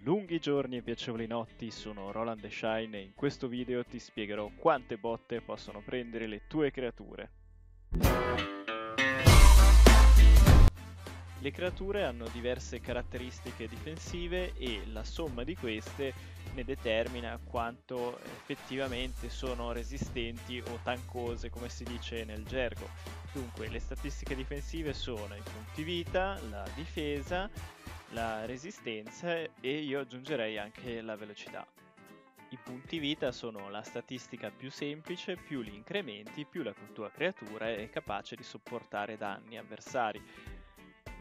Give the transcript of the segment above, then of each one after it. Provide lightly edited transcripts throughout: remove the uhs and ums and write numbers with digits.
Lunghi giorni e piacevoli notti, sono Roland The Shine e in questo video ti spiegherò quante botte possono prendere le tue creature. Le creature hanno diverse caratteristiche difensive e la somma di queste ne determina quanto effettivamente sono resistenti o tankose, come si dice nel gergo. Dunque, le statistiche difensive sono i punti vita, la difesa, la resistenza e io aggiungerei anche la velocità. I punti vita sono la statistica più semplice, più li incrementi, più la tua creatura è capace di sopportare danni avversari.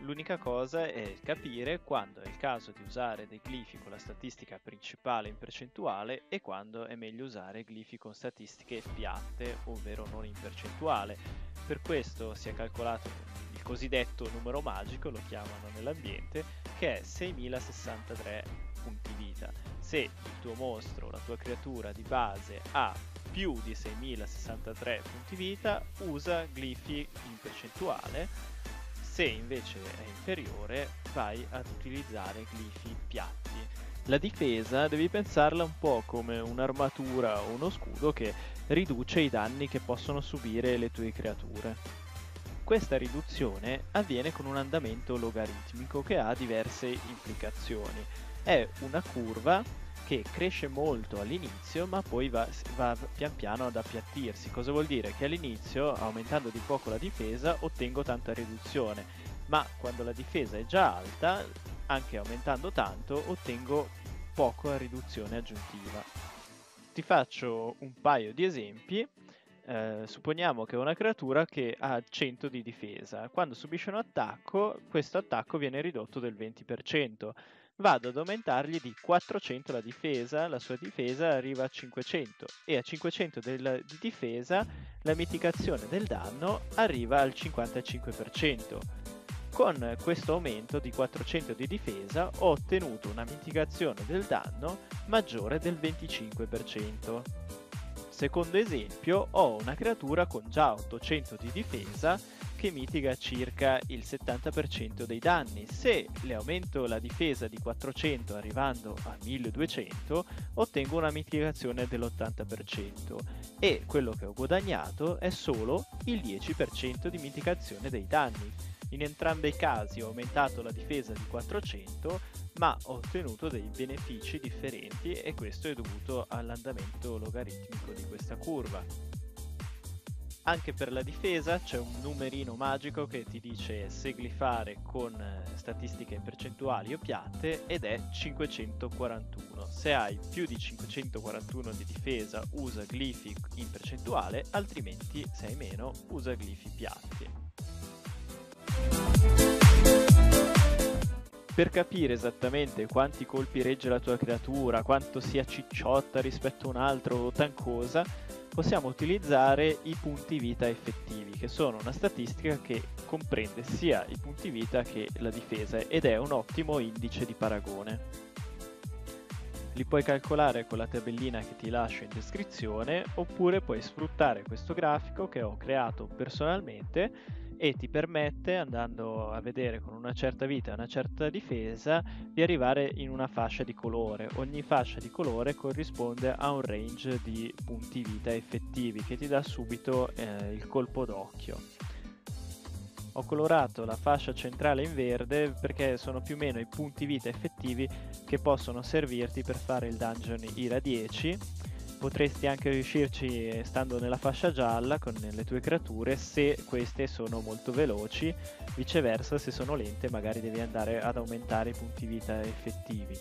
L'unica cosa è capire quando è il caso di usare dei glifi con la statistica principale in percentuale e quando è meglio usare glifi con statistiche piatte, ovvero non in percentuale. Per questo si è calcolato il cosiddetto numero magico, lo chiamano nell'ambiente, che è 6063 punti vita. Se il tuo mostro o la tua creatura di base ha più di 6063 punti vita, usa glifi in percentuale. Se invece è inferiore, vai ad utilizzare glifi piatti. La difesa devi pensarla un po' come un'armatura o uno scudo che riduce i danni che possono subire le tue creature. Questa riduzione avviene con un andamento logaritmico che ha diverse implicazioni. È una curva che cresce molto all'inizio ma poi va pian piano ad appiattirsi. Cosa vuol dire? Che all'inizio, aumentando di poco la difesa, ottengo tanta riduzione, ma quando la difesa è già alta, anche aumentando tanto, ottengo poca riduzione aggiuntiva. Ti faccio un paio di esempi. Supponiamo che ho una creatura che ha 100 di difesa. Quando subisce un attacco, questo attacco viene ridotto del 20%. Vado ad aumentargli di 400 la sua difesa arriva a 500 e a 500 di difesa la mitigazione del danno arriva al 55%. Con questo aumento di 400 di difesa ho ottenuto una mitigazione del danno maggiore del 25%. Secondo esempio, ho una creatura con già 800 di difesa che mitiga circa il 70% dei danni. Se le aumento la difesa di 400 arrivando a 1200, ottengo una mitigazione dell'80% e quello che ho guadagnato è solo il 10% di mitigazione dei danni. In entrambi i casi ho aumentato la difesa di 400, ma ho ottenuto dei benefici differenti e questo è dovuto all'andamento logaritmico di questa curva. Anche per la difesa c'è un numerino magico che ti dice se glifare con statistiche in percentuali o piatte ed è 541. Se hai più di 541 di difesa usa glifi in percentuale, altrimenti se hai meno usa glifi piatti. Per capire esattamente quanti colpi regge la tua creatura, quanto sia cicciotta rispetto a un altro o tancosa, possiamo utilizzare i punti vita effettivi, che sono una statistica che comprende sia i punti vita che la difesa ed è un ottimo indice di paragone. Li puoi calcolare con la tabellina che ti lascio in descrizione oppure puoi sfruttare questo grafico che ho creato personalmente e ti permette, andando a vedere con una certa vita e una certa difesa, di arrivare in una fascia di colore. Ogni fascia di colore corrisponde a un range di punti vita effettivi che ti dà subito il colpo d'occhio. Ho colorato la fascia centrale in verde perché sono più o meno i punti vita effettivi che possono servirti per fare il dungeon Ira 10. Potresti anche riuscirci stando nella fascia gialla con le tue creature se queste sono molto veloci, viceversa se sono lente magari devi andare ad aumentare i punti vita effettivi.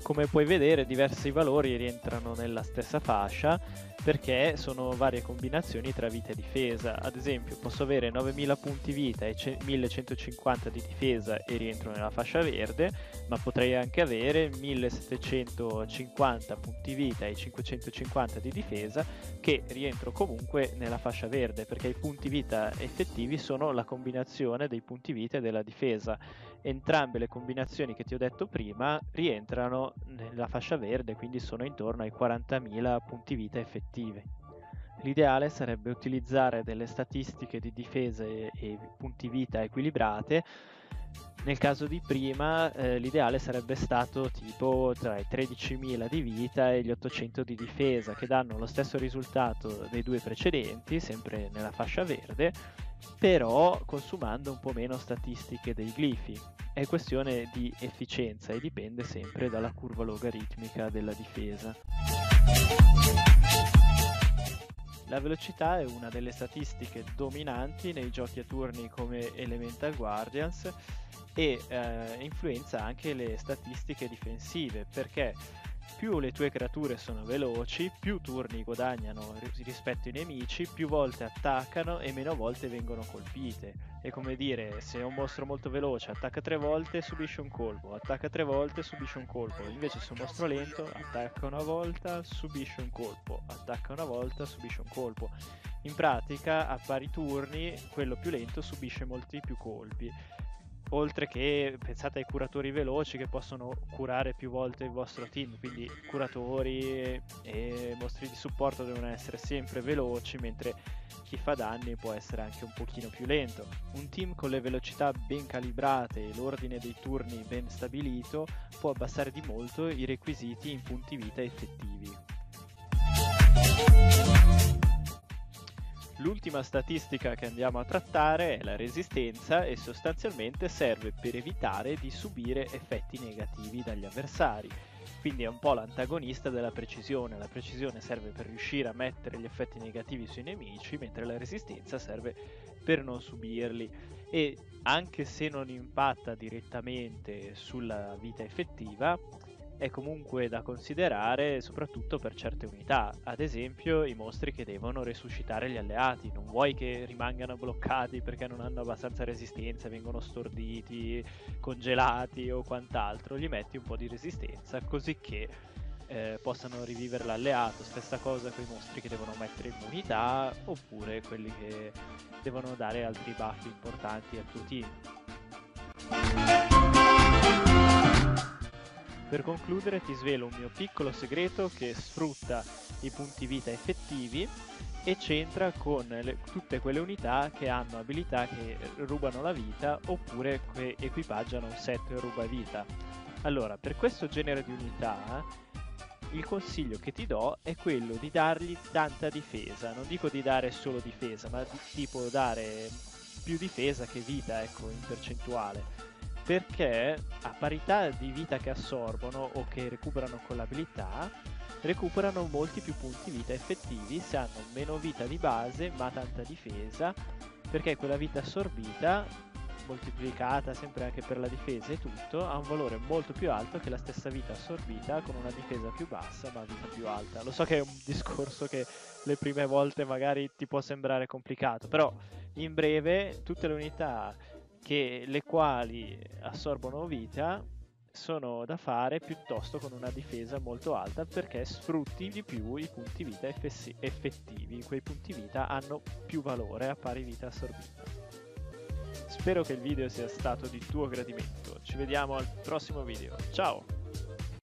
Come puoi vedere diversi valori rientrano nella stessa fascia perché sono varie combinazioni tra vita e difesa. Ad esempio posso avere 9000 punti vita e 1150 di difesa e rientro nella fascia verde, ma potrei anche avere 1750 punti vita e 550 di difesa che rientro comunque nella fascia verde perché i punti vita effettivi sono la combinazione dei punti vita e della difesa. Entrambe le combinazioni che ti ho detto prima rientrano nella fascia verde, quindi sono intorno ai 40.000 punti vita effettivi. L'ideale sarebbe utilizzare delle statistiche di difesa e punti vita equilibrate Nel caso di prima, l'ideale sarebbe stato tipo tra i 13.000 di vita e gli 800 di difesa, che danno lo stesso risultato dei due precedenti, sempre nella fascia verde, però consumando un po' meno statistiche dei glifi. È questione di efficienza e dipende sempre dalla curva logaritmica della difesa. La velocità è una delle statistiche dominanti nei giochi a turni come Elemental Guardians e influenza anche le statistiche difensive, perché più le tue creature sono veloci, più turni guadagnano rispetto ai nemici, più volte attaccano e meno volte vengono colpite. È come dire, se un mostro molto veloce attacca 3 volte subisce un colpo, attacca 3 volte subisce un colpo, invece se un mostro lento attacca una volta subisce un colpo, attacca una volta subisce un colpo. In pratica a pari turni quello più lento subisce molti più colpi. Oltre che pensate ai curatori veloci che possono curare più volte il vostro team, quindi curatori e mostri di supporto devono essere sempre veloci, mentre chi fa danni può essere anche un pochino più lento. Un team con le velocità ben calibrate e l'ordine dei turni ben stabilito può abbassare di molto i requisiti in punti vita effettivi. L'ultima statistica che andiamo a trattare è la resistenza e sostanzialmente serve per evitare di subire effetti negativi dagli avversari. Quindi è un po' l'antagonista della precisione. La precisione serve per riuscire a mettere gli effetti negativi sui nemici, mentre la resistenza serve per non subirli. E anche se non impatta direttamente sulla vita effettiva, è comunque da considerare soprattutto per certe unità, ad esempio i mostri che devono resuscitare gli alleati. Non vuoi che rimangano bloccati perché non hanno abbastanza resistenza, vengono storditi, congelati o quant'altro, gli metti un po' di resistenza così che possano rivivere l'alleato. Stessa cosa con i mostri che devono mettere immunità oppure quelli che devono dare altri buff importanti al tuo team. Per concludere ti svelo un mio piccolo segreto che sfrutta i punti vita effettivi e c'entra con tutte quelle unità che hanno abilità che rubano la vita oppure che equipaggiano un set ruba vita. Allora, per questo genere di unità il consiglio che ti do è quello di dargli tanta difesa. Non dico di dare solo difesa, ma di tipo dare più difesa che vita, ecco, in percentuale. Perché a parità di vita che assorbono o che recuperano con l'abilità, recuperano molti più punti vita effettivi se hanno meno vita di base ma tanta difesa, perché quella vita assorbita, moltiplicata sempre anche per la difesa e tutto, ha un valore molto più alto che la stessa vita assorbita con una difesa più bassa ma vita più alta. Lo so che è un discorso che le prime volte magari ti può sembrare complicato, però in breve tutte le unità le quali assorbono vita sono da fare piuttosto con una difesa molto alta, perché sfrutti di più i punti vita effettivi. Quei punti vita hanno più valore a pari vita assorbita. Spero che il video sia stato di tuo gradimento. Ci vediamo al prossimo video. Ciao!